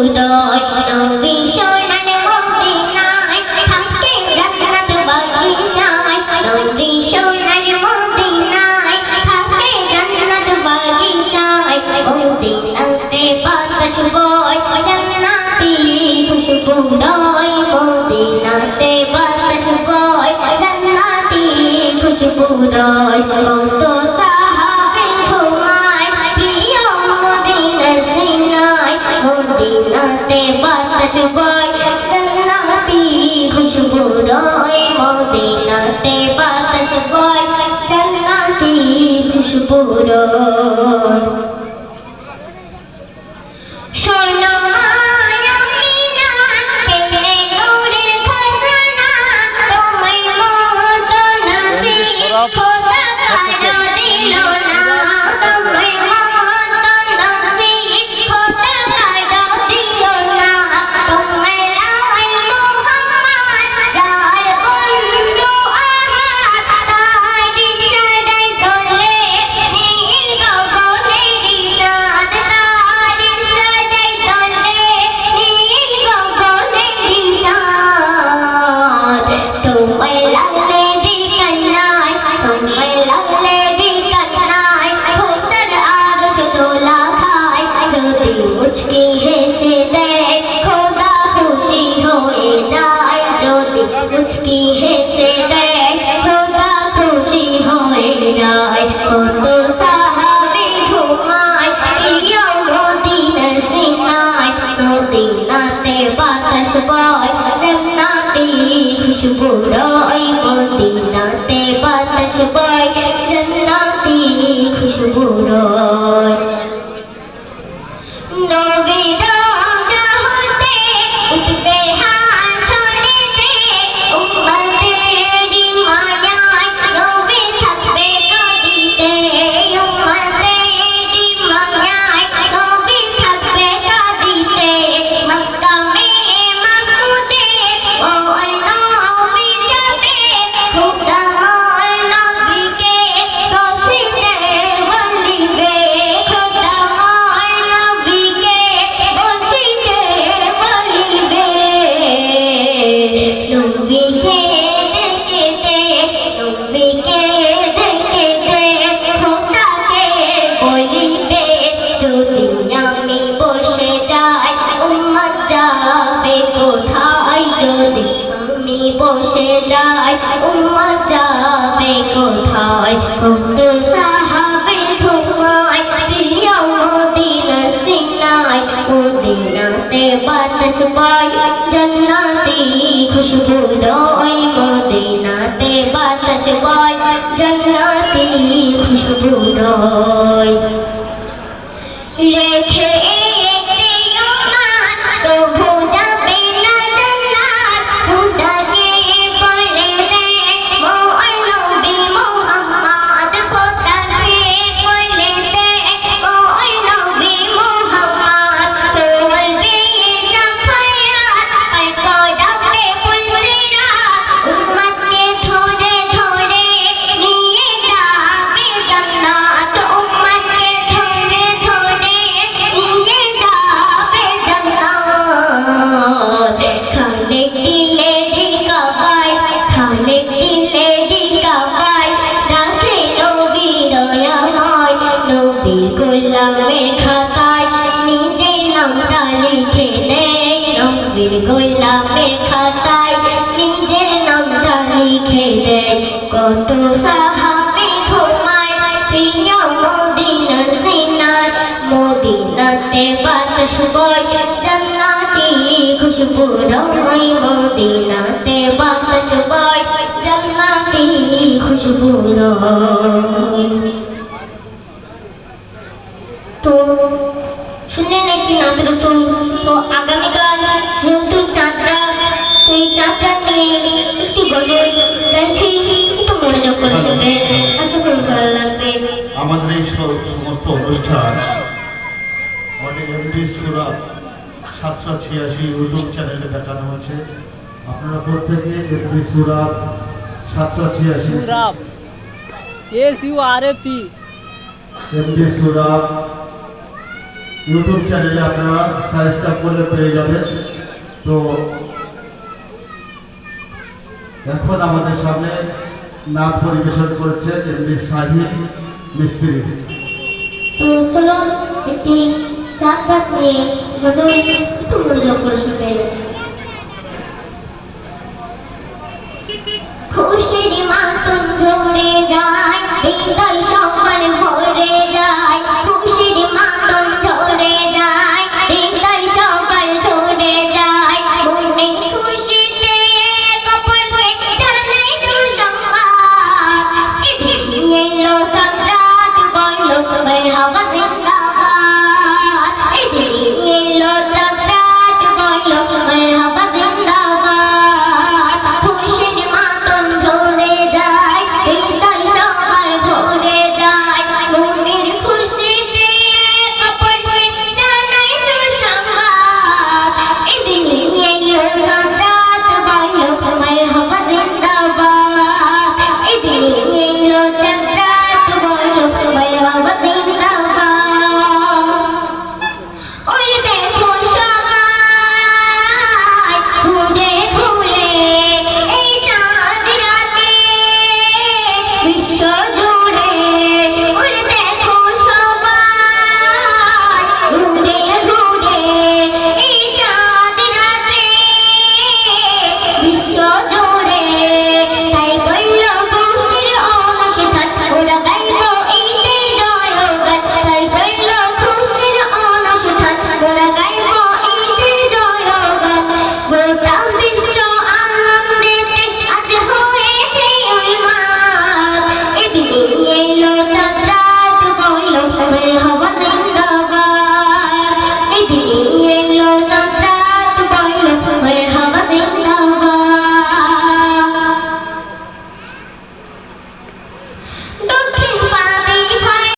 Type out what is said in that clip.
খুশবুদয় নবী সোনার মদিনায় থাকে জান্নাত বাগিচায় নবী সোনার মদিনায় থাকে জান্নাত বাগিচায় মদিনাতে বাতাস বয় জান্নাতি খুশবুদয় মদিনাতে বাতাস বয় জান্নাতি খুশবুদয় কত সাহাবে ঘুমায় প্রিয় মদিনার সিনায় মদিনাতে বাতাস বয় জান্নাতি খুশবুদয় মদিনাতে বাতাস বয় জান্নাতি খুশবুদয় শোনো मुझकी हेसे दे खुदा खुशी होए जाए कत साहाबे घुमाय प्रिय मदिनार सिनाय मदिनाते बातास बय জান্নাতি খুশবুদয় মদিনাতে বাতাস বয় জান্নাতি খুশবুদয় নবীর জাহাতে উঠবে বসে যায় উম্মত যাবে কোথায় কত সাহাবে ঘুমায় প্রিয় মদিনার সিনায় মদিনাতে বাতাস বয় জান্নাতি খুশবুদয় মদিনাতে বাতাস বয় জান্নাতি খুশবুদয় রেখে গোলাপের খাতায় নিজের নামটা লিখে দেয় কত সাহাবী ঘুমায় প্রিয় মদিনার সিনায় মদিনাতে বাতাস বয় জান্নাতি খুশবুদয় মদিনাতে বাতাস বয় জান্নাতি খুশবুদয় তো শুনলেন নাকি নাত রাসূল তো আগামীকাল যেহেতু যাত্রা তো এই যাত্রা নিয়ে একটি গজল গাইছি একটু মনোযোগ করে শুনবেন আশা করি ভালো লাগবে আমাদের এই সমস্ত অনুষ্ঠান আমাদের এমডি সূরা 786 ইউটিউব চ্যানেলে দেখানো হচ্ছে আপনারা প্রত্যেকে এমডি সূরা 786 সূরা SURAP এমডি সূরা ইউটিউব চ্যানেলে আপনারা সাবস্ক্রাইব করলে পেয়ে যাবেন। তো এখন আমাদের সামনে নাচ পরিবেশন করছে এমনি শাহিন মিস্ত্রি। তো চলো একটি চাঁদ রাত নিয়ে গজল একটু মনোযোগ করে শুনবে।